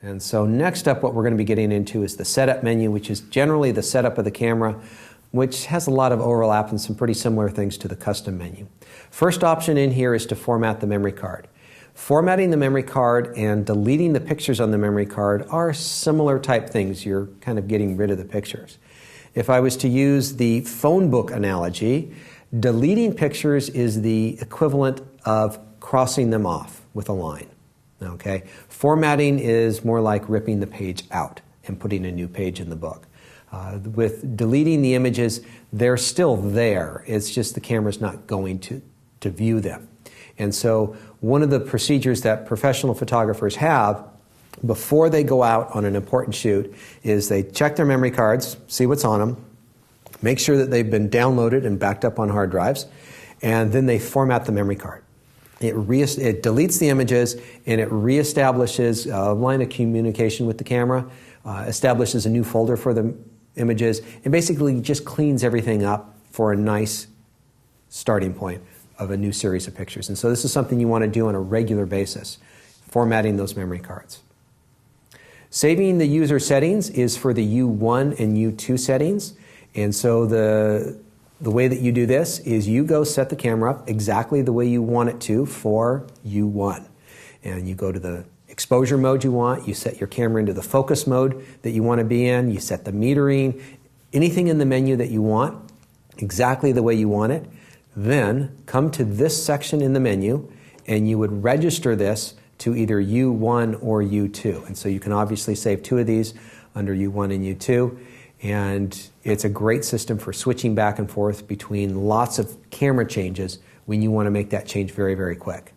And so next up, what we're going to be getting into is the setup menu, which is generally the setup of the camera, which has a lot of overlap and some pretty similar things to the custom menu. First option in here is to format the memory card. Formatting the memory card and deleting the pictures on the memory card are similar type things. You're kind of getting rid of the pictures. If I was to use the phone book analogy, deleting pictures is the equivalent of crossing them off with a line. Okay? Formatting is more like ripping the page out and putting a new page in the book. With deleting the images, they're still there. It's just the camera's not going to view them. And so one of the procedures that professional photographers have before they go out on an important shoot is they check their memory cards, see what's on them, make sure that they've been downloaded and backed up on hard drives, and then they format the memory card. It deletes the images and it reestablishes a line of communication with the camera, establishes a new folder for the images, and basically just cleans everything up for a nice starting point of a new series of pictures. And so this is something you want to do on a regular basis, formatting those memory cards. Saving the user settings is for the U1 and U2 settings. And so the way that you do this is you go set the camera up exactly the way you want it to for U1. And you go to the exposure mode you want, you set your camera into the focus mode that you want to be in, you set the metering, anything in the menu that you want, exactly the way you want it. Then come to this section in the menu and you would register this to either U1 or U2. And so you can obviously save two of these under U1 and U2. And it's a great system for switching back and forth between lots of camera changes when you want to make that change very, very quick.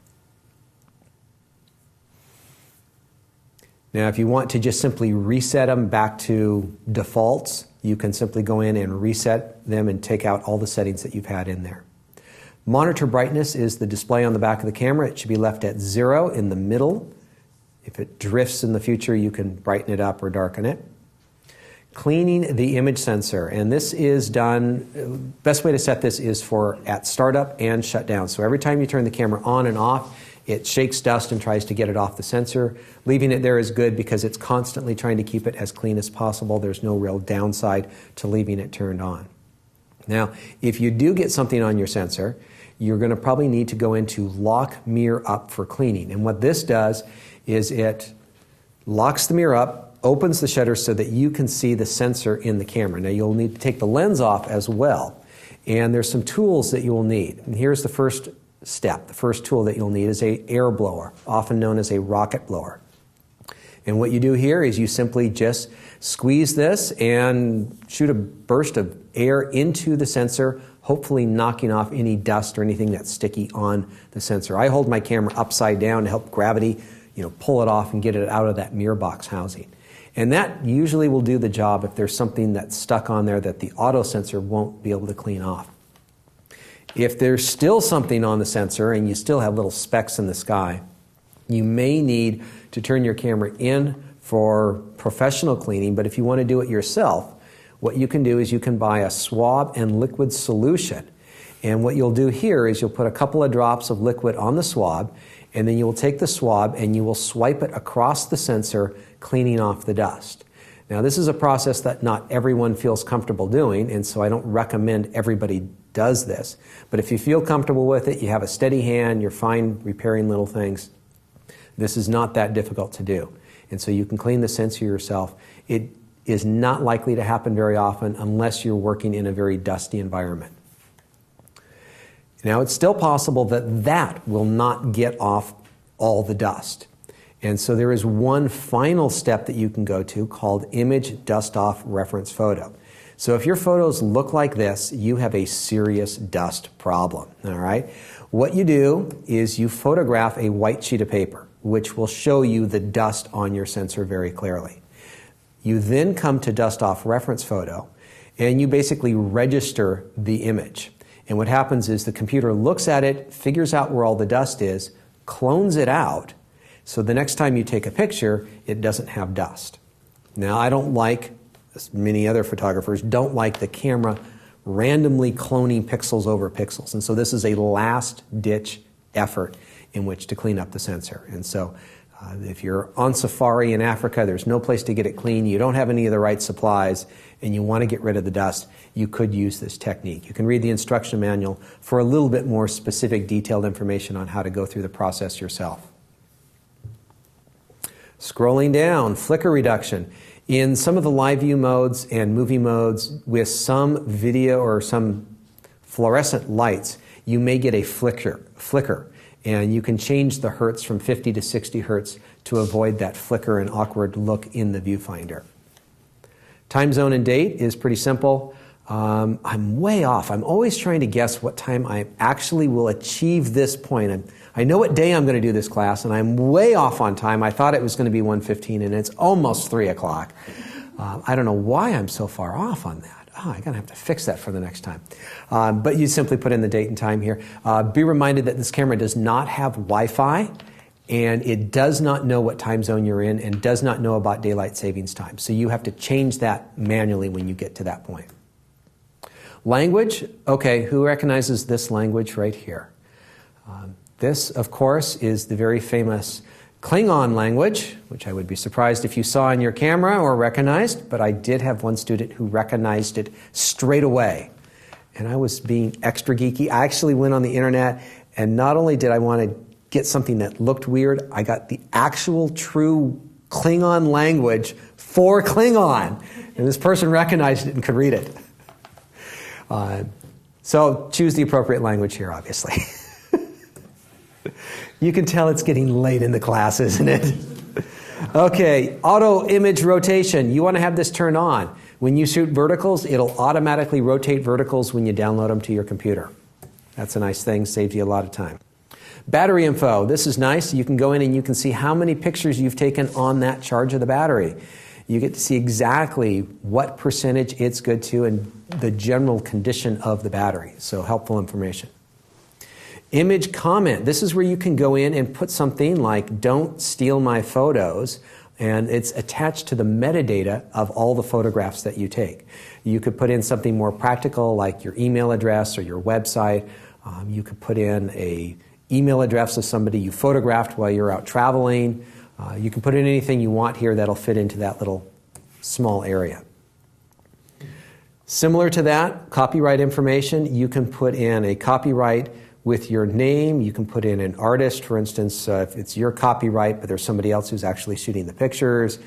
Now, if you want to just simply reset them back to defaults, you can simply go in and reset them and take out all the settings that you've had in there. Monitor brightness is the display on the back of the camera. It should be left at 0 in the middle. If it drifts in the future, you can brighten it up or darken it. Cleaning the image sensor, and this is done, best way to set this is for at startup and shutdown. So every time you turn the camera on and off, it shakes dust and tries to get it off the sensor. Leaving it there is good because it's constantly trying to keep it as clean as possible. There's no real downside to leaving it turned on. Now, if you do get something on your sensor, you're going to probably need to go into lock mirror up for cleaning. And what this does is it locks the mirror up, opens the shutter so that you can see the sensor in the camera. Now you'll need to take the lens off as well. And there's some tools that you will need. And here's the first step. The first tool that you'll need is an air blower, often known as a rocket blower. And what you do here is you simply just squeeze this and shoot a burst of air into the sensor, hopefully knocking off any dust or anything that's sticky on the sensor. I hold my camera upside down to help gravity, pull it off and get it out of that mirror box housing. And that usually will do the job if there's something that's stuck on there that the auto sensor won't be able to clean off. If there's still something on the sensor and you still have little specks in the sky, you may need to turn your camera in for professional cleaning, but if you want to do it yourself, what you can do is you can buy a swab and liquid solution. And what you'll do here is you'll put a couple of drops of liquid on the swab, and then you will take the swab and you will swipe it across the sensor, cleaning off the dust. Now, this is a process that not everyone feels comfortable doing, and so I don't recommend everybody does this. But if you feel comfortable with it, you have a steady hand, you're fine repairing little things, this is not that difficult to do. And so you can clean the sensor yourself. It is not likely to happen very often unless you're working in a very dusty environment. Now, it's still possible that that will not get off all the dust. And so there is one final step that you can go to called image dust off reference photo. So if your photos look like this, you have a serious dust problem, all right? What you do is you photograph a white sheet of paper, which will show you the dust on your sensor very clearly. You then come to dust off reference photo, and you basically register the image. And what happens is the computer looks at it, figures out where all the dust is, clones it out, so the next time you take a picture, it doesn't have dust. Now, I don't like, as many other photographers, don't like the camera randomly cloning pixels over pixels. And so this is a last-ditch effort in which to clean up the sensor. And so If you're on safari in Africa, there's no place to get it clean, you don't have any of the right supplies, and you want to get rid of the dust, you could use this technique. You can read the instruction manual for a little bit more specific, detailed information on how to go through the process yourself. Scrolling down, flicker reduction. In some of the live view modes and movie modes with some video or some fluorescent lights, you may get a flicker. And you can change the hertz from 50 to 60 hertz to avoid that flicker and awkward look in the viewfinder. Time zone and date is pretty simple. I'm way off. I'm always trying to guess what time I actually will achieve this point. I know what day I'm going to do this class, and I'm way off on time. I thought it was going to be 1:15, and it's almost 3 o'clock. I don't know why I'm so far off on that. I'm going to have to fix that for the next time. But you simply put in the date and time here. Be reminded that this camera does not have Wi-Fi, and it does not know what time zone you're in and does not know about daylight savings time. So you have to change that manually when you get to that point. Language. Okay, who recognizes this language right here? This, of course, is the very famous Klingon language, which I would be surprised if you saw on your camera or recognized, but I did have one student who recognized it straight away. And I was being extra geeky. I actually went on the internet, and not only did I want to get something that looked weird, I got the actual true Klingon language for Klingon. And this person recognized it and could read it. So choose the appropriate language here, obviously. You can tell it's getting late in the class, isn't it? Okay, auto image rotation. You want to have this turned on. When you shoot verticals, it'll automatically rotate verticals when you download them to your computer. That's a nice thing, saves you a lot of time. Battery info. This is nice. You can go in and you can see how many pictures you've taken on that charge of the battery. You get to see exactly what percentage it's good to and the general condition of the battery. So helpful information. Image comment. This is where you can go in and put something like "Don't steal my photos," and it's attached to the metadata of all the photographs that you take. You could put in something more practical like your email address or your website. You could put in an email address of somebody you photographed while you're out traveling. You can put in anything you want here that'll fit into that little small area. Similar to that, copyright information. You can put in a copyright with your name. You can put in an artist, for instance, if it's your copyright, but there's somebody else who's actually shooting the pictures.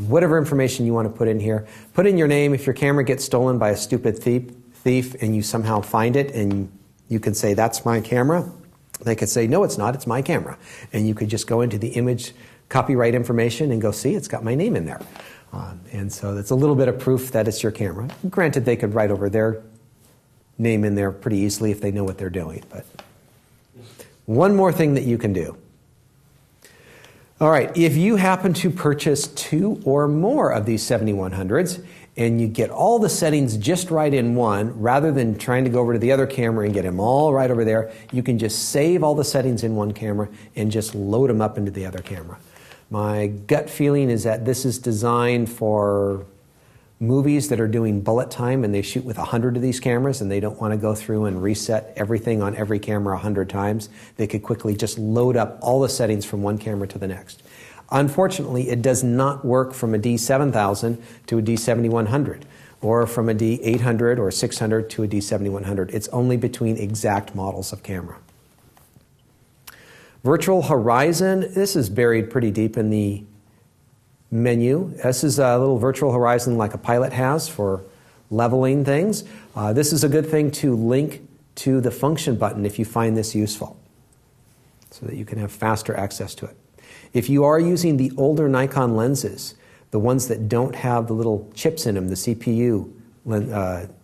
Whatever information you want to put in here. Put in your name. If your camera gets stolen by a stupid thief and you somehow find it and you can say, "That's my camera," they could say, "No, it's not. It's my camera." And you could just go into the image copyright information and go, "See, it's got my name in there." And so that's a little bit of proof that it's your camera. Granted, they could write over their name in there pretty easily if they know what they're doing. But one more thing that you can do. All right, if you happen to purchase 2 or more of these 7100s and you get all the settings just right in one, rather than trying to go over to the other camera and get them all right over there, you can just save all the settings in one camera and just load them up into the other camera. My gut feeling is that this is designed for movies that are doing bullet time and they shoot with 100 of these cameras and they don't want to go through and reset everything on every camera 100 times. They could quickly just load up all the settings from one camera to the next. Unfortunately, it does not work from a D7000 to a D7100 or from a D800 or 600 to a D7100. It's only between exact models of camera. Virtual horizon, this is buried pretty deep in the menu. This is a little virtual horizon like a pilot has for leveling things. This is a good thing to link to the function button if you find this useful, so that you can have faster access to it. If you are using the older Nikon lenses, the ones that don't have the little chips in them, the CPU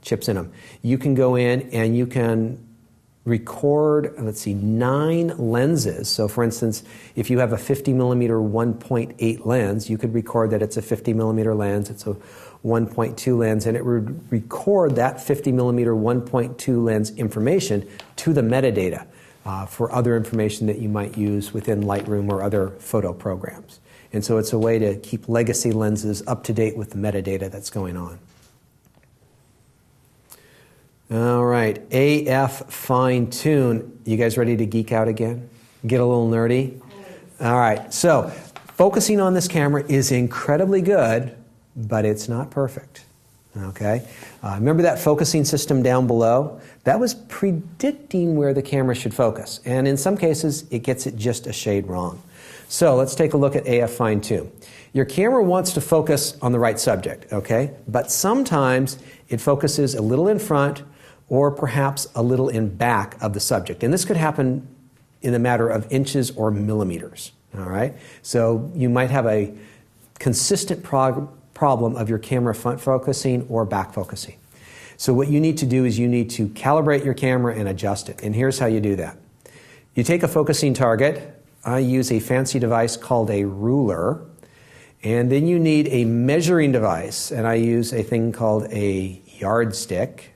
chips in them, you can go in and you can record, 9 lenses. So for instance, if you have a 50 millimeter 1.8 lens, you could record that it's a 50 millimeter lens, it's a 1.2 lens, and it would record that 50 millimeter 1.2 lens information to the metadata for other information that you might use within Lightroom or other photo programs. And so it's a way to keep legacy lenses up to date with the metadata that's going on. All right, AF fine tune. You guys ready to geek out again? Get a little nerdy? All right, so focusing on this camera is incredibly good, but it's not perfect. Okay, remember that focusing system down below? That was predicting where the camera should focus, and in some cases it gets it just a shade wrong. So let's take a look at AF Fine Tune. Your camera wants to focus on the right subject, okay? But sometimes it focuses a little in front or perhaps a little in back of the subject. And this could happen in a matter of inches or millimeters, all right? So you might have a consistent problem of your camera front focusing or back focusing. So what you need to do is you need to calibrate your camera and adjust it. And here's how you do that. You take a focusing target. I use a fancy device called a ruler, and then you need a measuring device, and I use a thing called a yardstick,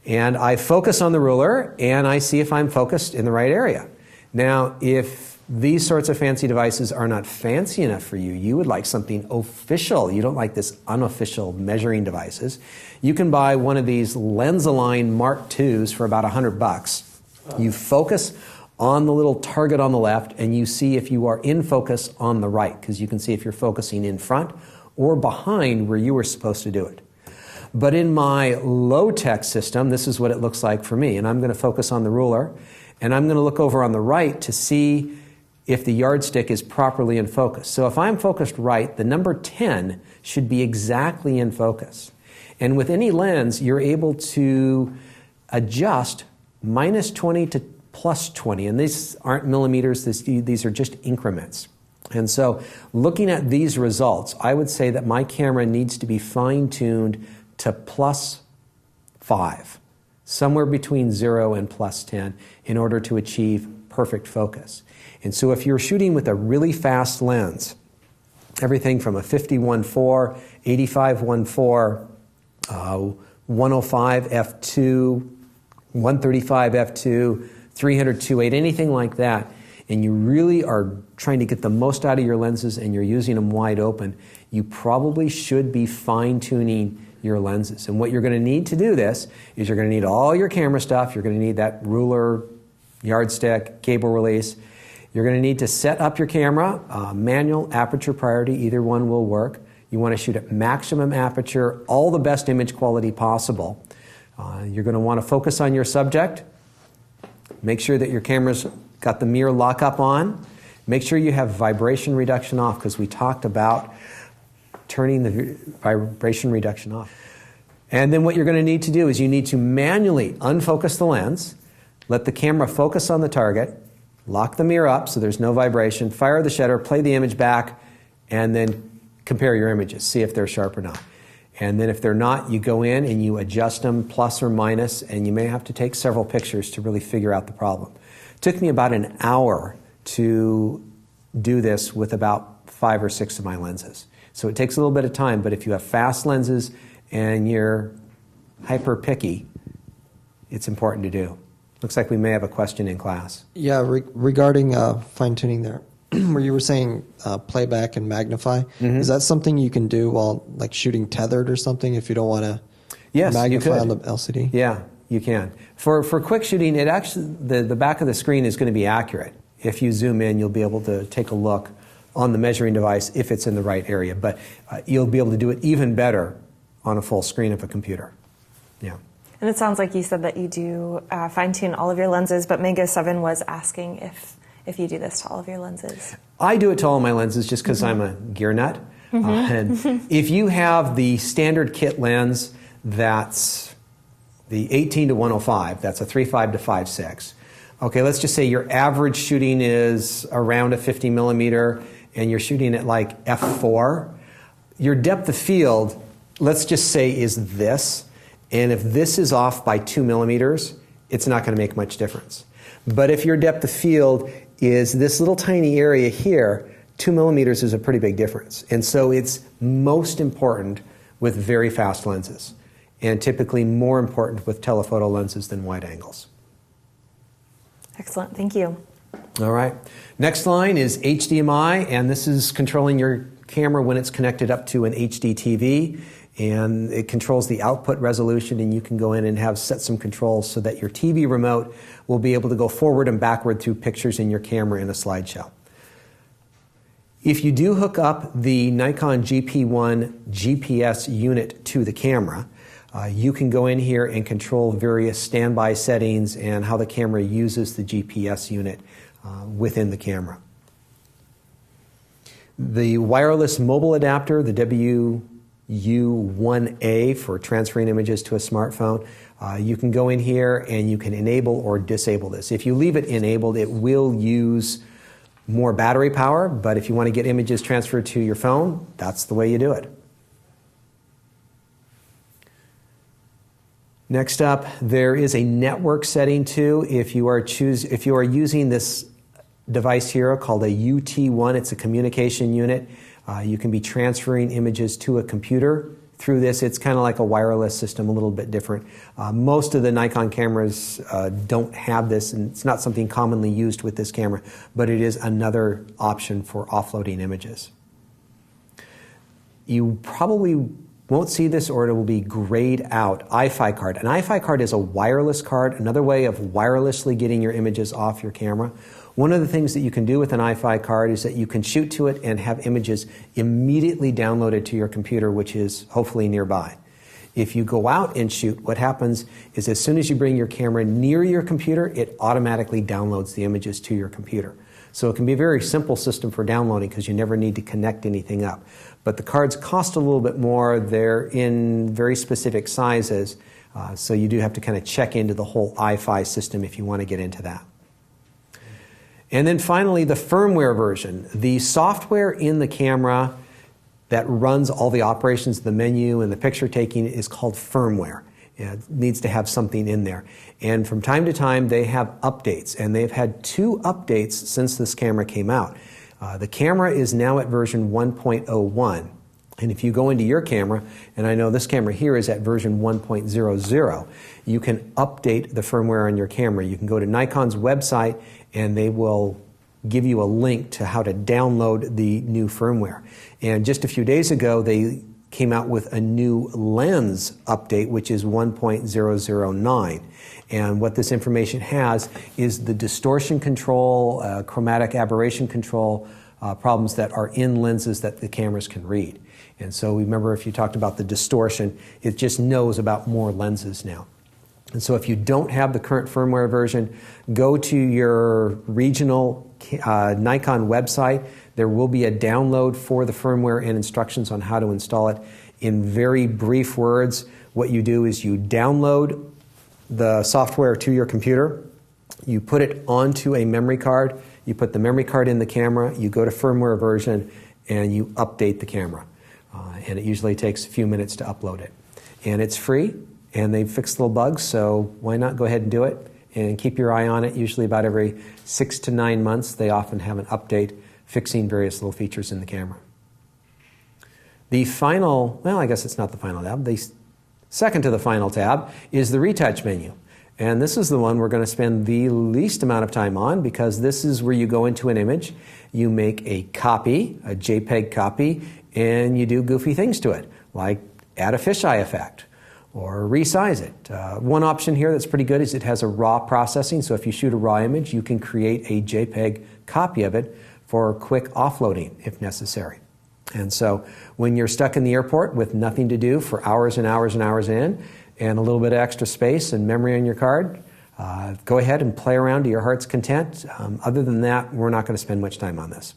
and I focus on the ruler and I see if I'm focused in the right area. Now, if these sorts of fancy devices are not fancy enough for you, you would like something official. You don't like this unofficial measuring devices. You can buy one of these Lens-Align Mark IIs for about $100. You focus on the little target on the left, and you see if you are in focus on the right, because you can see if you're focusing in front or behind where you were supposed to do it. But in my low-tech system, this is what it looks like for me, and I'm going to focus on the ruler, and I'm going to look over on the right to see if the yardstick is properly in focus. So if I'm focused right, the number 10 should be exactly in focus. And with any lens, you're able to adjust -20 to +20, and these aren't millimeters, these are just increments. And so looking at these results, I would say that my camera needs to be fine-tuned to +5, somewhere between 0 and +10 in order to achieve perfect focus. And so if you're shooting with a really fast lens, everything from a 50-1.4, 85-1.4, 105 f2, 135 f2, 300 2.8, anything like that, and you really are trying to get the most out of your lenses and you're using them wide open, you probably should be fine-tuning your lenses. And what you're going to need to do this is you're going to need all your camera stuff. You're going to need that ruler, yardstick, cable release. You're going to need to set up your camera, manual, aperture priority, either one will work. You want to shoot at maximum aperture, all the best image quality possible. You're going to want to focus on your subject. Make sure that your camera's got the mirror lockup on. Make sure you have vibration reduction off, because we talked about turning the vibration reduction off. And then what you're going to need to do is you need to manually unfocus the lens, let the camera focus on the target, lock the mirror up so there's no vibration, fire the shutter, play the image back, and then compare your images, see if they're sharp or not. And then if they're not, you go in and you adjust them plus or minus, and you may have to take several pictures to really figure out the problem. It took me about an hour to do this with about 5 or 6 of my lenses. So it takes a little bit of time, but if you have fast lenses and you're hyper picky, it's important to do. Looks like we may have a question in class. Yeah, regarding fine-tuning there, where you were saying playback and magnify, is that something you can do while like shooting tethered or something if you don't want to magnify on the LCD? Yeah, you can. For quick shooting, it actually the back of the screen is going to be accurate. If you zoom in, you'll be able to take a look on the measuring device if it's in the right area, but you'll be able to do it even better on a full screen of a computer. Yeah. And it sounds like you said that you do fine-tune all of your lenses, but Mega7 was asking if you do this to all of your lenses. I do it to all my lenses just because I'm a gear nut. And if you have the standard kit lens that's the 18-105, that's a 3.5 to 5.6. Okay, let's just say your average shooting is around a 50 millimeter and you're shooting at like f4. Your depth of field, let's just say, is this. And if this is off by 2 millimeters, it's not going to make much difference. But if your depth of field is this little tiny area here, 2 millimeters is a pretty big difference. And so it's most important with very fast lenses, and typically more important with telephoto lenses than wide angles. Excellent, thank you. All right. Next line is HDMI, and this is controlling your camera when it's connected up to an HD TV. And it controls the output resolution, and you can go in and set some controls so that your TV remote will be able to go forward and backward through pictures in your camera in a slideshow. If you do hook up the Nikon GP1 GPS unit to the camera, you can go in here and control various standby settings and how the camera uses the GPS unit within the camera. The wireless mobile adapter, the WU1A for transferring images to a smartphone, you can go in here and you can enable or disable this. If you leave it enabled, it will use more battery power, but if you want to get images transferred to your phone, that's the way you do it. Next up, there is a network setting too. If you are using this device here called a UT1, it's a communication unit. You can be transferring images to a computer through this. It's kind of like a wireless system, a little bit different. Most of the Nikon cameras don't have this, and it's not something commonly used with this camera, but it is another option for offloading images. You probably won't see this, or it will be grayed out. iFi card. An iFi card is a wireless card, another way of wirelessly getting your images off your camera. One of the things that you can do with an iFi card is that you can shoot to it and have images immediately downloaded to your computer, which is hopefully nearby. If you go out and shoot, what happens is as soon as you bring your camera near your computer, it automatically downloads the images to your computer. So it can be a very simple system for downloading because you never need to connect anything up. But the cards cost a little bit more. They're in very specific sizes, so you do have to kind of check into the whole iFi system if you want to get into that. And then finally, the firmware version. The software in the camera that runs all the operations of the menu and the picture taking is called firmware. It needs to have something in there. And from time to time, they have updates. And they've had 2 updates since this camera came out. The camera is now at version 1.01. And if you go into your camera, and I know this camera here is at version 1.00, you can update the firmware on your camera. You can go to Nikon's website and they will give you a link to how to download the new firmware. And just a few days ago, they came out with a new lens update, which is 1.009. And what this information has is the distortion control, chromatic aberration control problems that are in lenses that the cameras can read. And so remember, if you talked about the distortion, it just knows about more lenses now. And so if you don't have the current firmware version, go to your regional Nikon website. There will be a download for the firmware and instructions on how to install it. In very brief words, what you do is you download the software to your computer, you put it onto a memory card, you put the memory card in the camera, you go to firmware version, and you update the camera. And it usually takes a few minutes to upload it. And it's free, and they've fixed little bugs, so why not go ahead and do it? And keep your eye on it. Usually about every 6 to 9 months, they often have an update fixing various little features in the camera. The final, well, I guess it's not the final tab. The second to the final tab is the retouch menu. And this is the one we're going to spend the least amount of time on because this is where you go into an image, you make a copy, a JPEG copy, and you do goofy things to it, like add a fisheye effect or resize it. One option here that's pretty good is it has a raw processing, so if you shoot a raw image, you can create a JPEG copy of it for quick offloading if necessary. And so when you're stuck in the airport with nothing to do for hours and hours and hours in, and a little bit of extra space and memory on your card, go ahead and play around to your heart's content. Other than that, we're not going to spend much time on this.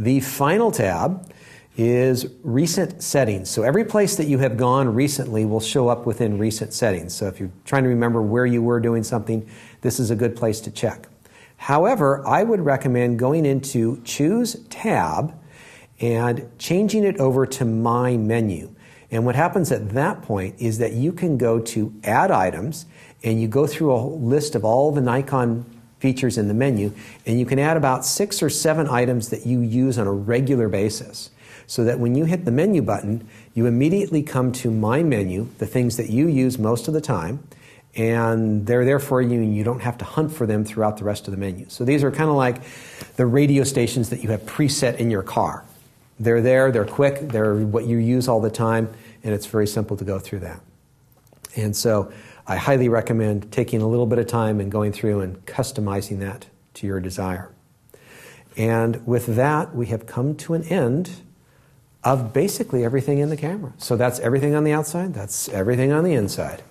The final tab is recent settings. So every place that you have gone recently will show up within recent settings. So if you're trying to remember where you were doing something, this is a good place to check. However, I would recommend going into Choose Tab and changing it over to My Menu. And what happens at that point is that you can go to Add Items and you go through a list of all the Nikon features in the menu, and you can add about 6 or 7 items that you use on a regular basis. So that when you hit the menu button, you immediately come to My Menu, the things that you use most of the time, and they're there for you and you don't have to hunt for them throughout the rest of the menu. So these are kind of like the radio stations that you have preset in your car. They're there, they're quick, they're what you use all the time, and it's very simple to go through that. And so I highly recommend taking a little bit of time and going through and customizing that to your desire. And with that, we have come to an end of basically everything in the camera. So that's everything on the outside, that's everything on the inside.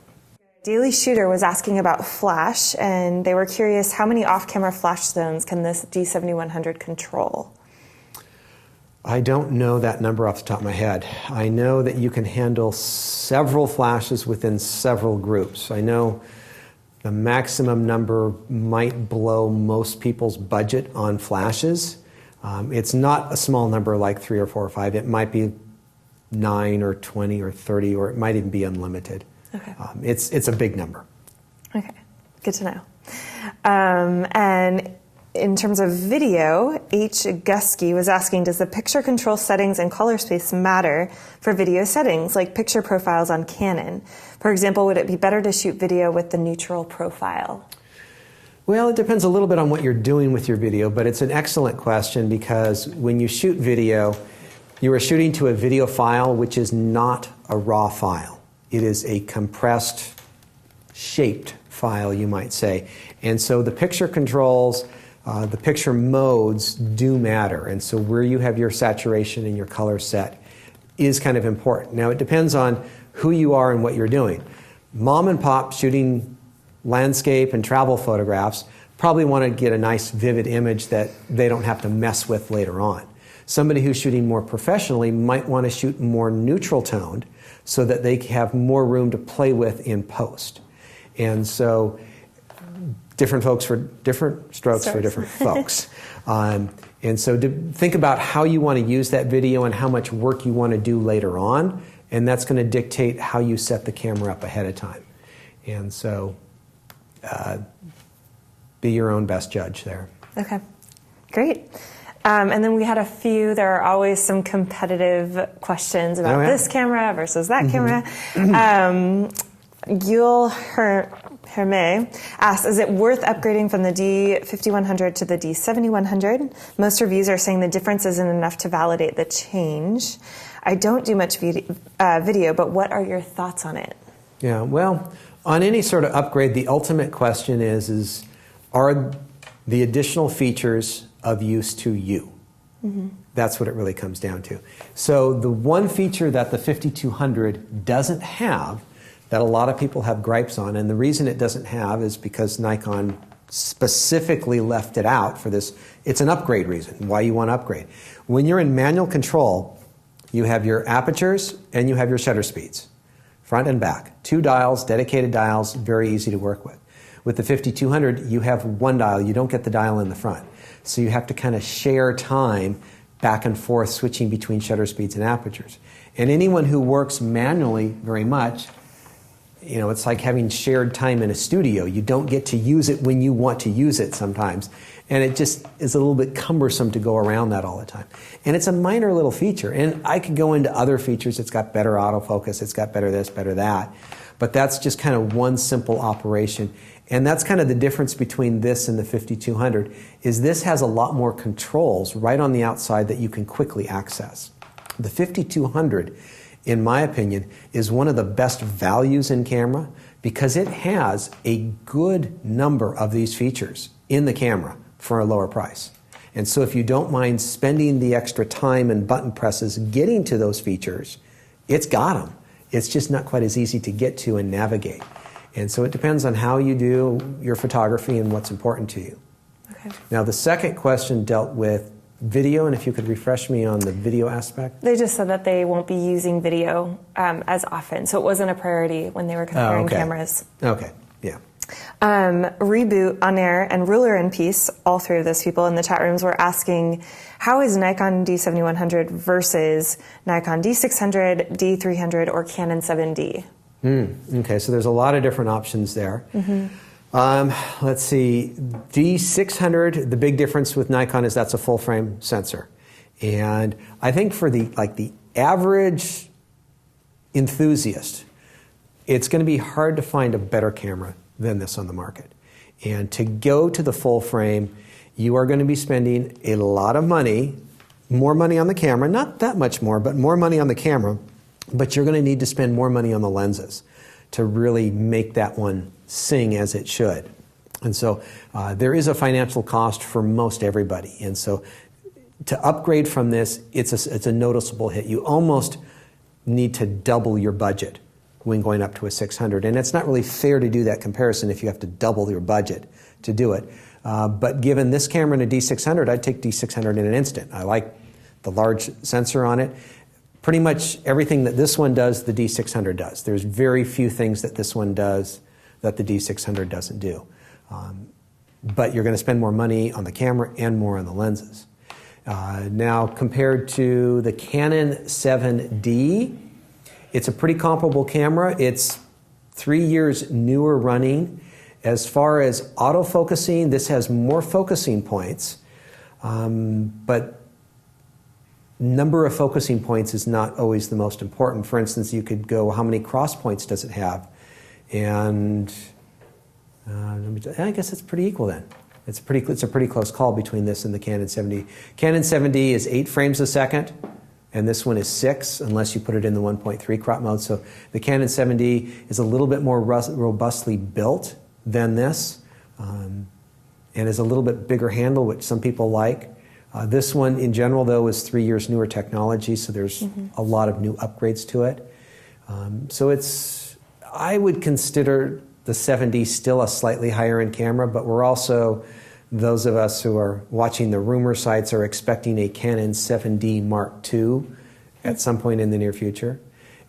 Daily Shooter was asking about flash, and they were curious, how many off-camera flash zones can this D7100 control? I don't know that number off the top of my head. I know that you can handle several flashes within several groups. I know the maximum number might blow most people's budget on flashes. It's not a small number like 3 or 4 or 5. It might be 9 or 20 or 30, or it might even be unlimited. Okay. It's a big number. Okay, good to know. And in terms of video, H. Gusky was asking, does the picture control settings and color space matter for video settings, like picture profiles on Canon? For example, would it be better to shoot video with the neutral profile? Well, it depends a little bit on what you're doing with your video, but it's an excellent question, because when you shoot video, you are shooting to a video file which is not a raw file. It is a compressed, shaped file, you might say. And so the picture controls, the picture modes do matter. And so where you have your saturation and your color set is kind of important. Now, it depends on who you are and what you're doing. Mom and pop shooting landscape and travel photographs probably want to get a nice vivid image that they don't have to mess with later on. Somebody who's shooting more professionally might want to shoot more neutral toned so that they have more room to play with in post. And so different folks for different strokes for different folks. And so think about how you want to use that video and how much work you want to do later on, and that's going to dictate how you set the camera up ahead of time. And so be your own best judge there. Okay, great. And then we had a few, there are always some competitive questions about this camera versus that camera. Gul Herme asks, is it worth upgrading from the D5100 to the D7100? Most reviews are saying the difference isn't enough to validate the change. I don't do much video, but what are your thoughts on it? Yeah, well, on any sort of upgrade, the ultimate question is are the additional features of use to you? Mm-hmm. That's what it really comes down to. So the one feature that the 5200 doesn't have, that a lot of people have gripes on, and the reason it doesn't have is because Nikon specifically left it out for this. It's an upgrade reason, why you want to upgrade. When you're in manual control, you have your apertures and you have your shutter speeds, front and back. 2 dials, dedicated dials, very easy to work with. With the 5200, you have 1 dial. You don't get the dial in the front. So you have to kind of share time back and forth, switching between shutter speeds and apertures. And anyone who works manually very much, you know, it's like having shared time in a studio. You don't get to use it when you want to use it sometimes. And it just is a little bit cumbersome to go around that all the time. And it's a minor little feature. And I could go into other features. It's got better autofocus. It's got better this, better that. But that's just kind of one simple operation. And that's kind of the difference between this and the 5200, is this has a lot more controls right on the outside that you can quickly access. The 5200, in my opinion, is one of the best values in camera because it has a good number of these features in the camera for a lower price. And so if you don't mind spending the extra time and button presses getting to those features, it's got them. It's just not quite as easy to get to and navigate. And so it depends on how you do your photography and what's important to you. Okay. Now the second question dealt with video, and if you could refresh me on the video aspect. They just said that they won't be using video as often, so it wasn't a priority when they were comparing cameras. Okay, yeah. Reboot, On Air, and Ruler in Peace, all three of those people in the chat rooms were asking, how is Nikon D7100 versus Nikon D600, D300, or Canon 7D? Okay, so there's a lot of different options there. Mm-hmm. Let's see, D600, the big difference with Nikon is that's a full frame sensor. And I think for the average enthusiast, it's going to be hard to find a better camera than this on the market. And to go to the full frame, you are going to be spending a lot of money, more money on the camera, not that much more, but more money on the camera, but you're going to need to spend more money on the lenses to really make that one sing as it should. And so there is a financial cost for most everybody. And so to upgrade from this, it's a noticeable hit. You almost need to double your budget when going up to a 600. And it's not really fair to do that comparison if you have to double your budget to do it. But given this camera and a D600, I'd take D600 in an instant. I like the large sensor on it. Pretty much everything that this one does, the D600 does. There's very few things that this one does that the D600 doesn't do. But you're going to spend more money on the camera and more on the lenses. Now, compared to the Canon 7D, it's a pretty comparable camera. It's 3 years newer running. As far as autofocusing, this has more focusing points, but number of focusing points is not always the most important. For instance, you could go, how many cross points does it have? And I guess it's pretty equal then. It's a pretty close call between this and the Canon 7D. Canon 7D is 8 frames a second, and this one is 6, unless you put it in the 1.3 crop mode. So the Canon 7D is a little bit more robustly built than this, and is a little bit bigger handle, which some people like. This one, in general, though, is 3 years newer technology, so there's a lot of new upgrades to it. So I would consider the 7D still a slightly higher end camera, but we're also, those of us who are watching the rumor sites are expecting a Canon 7D Mark II at some point in the near future.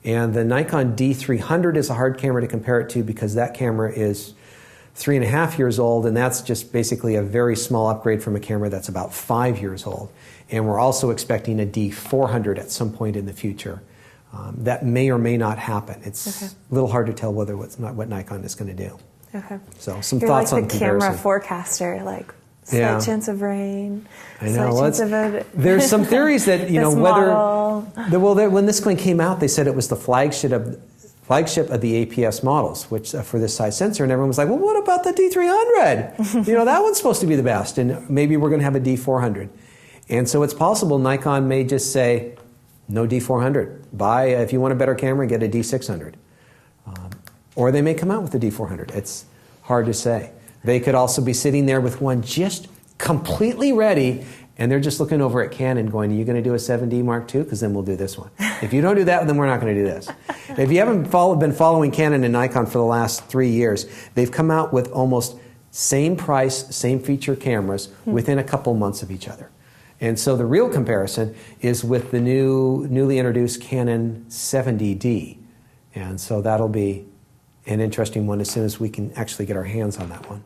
And the Nikon D300 is a hard camera to compare it to because that camera is 3.5 years old, and that's just basically a very small upgrade from a camera that's about 5 years old. And we're also expecting a D400 at some point in the future. That may or may not happen. It's a little hard to tell what Nikon is going to do. Okay. So some thoughts on comparison. You're like the camera forecaster, like slight chance of rain. I know. There's some theories that when this one came out, they said it was the flagship of the APS models, which for this size sensor, and everyone was like, well, what about the D300? That one's supposed to be the best, and maybe we're going to have a D400. And so it's possible Nikon may just say, no D400. If you want a better camera, get a D600. Or they may come out with a D400. It's hard to say. They could also be sitting there with one just completely ready, and they're just looking over at Canon going, are you going to do a 7D Mark II? Because then we'll do this one. If you don't do that, then we're not going to do this. If you haven't been following Canon and Nikon for the last 3 years, they've come out with almost same price, same feature cameras within a couple months of each other. And so the real comparison is with the newly introduced Canon 70D. And so that'll be an interesting one as soon as we can actually get our hands on that one.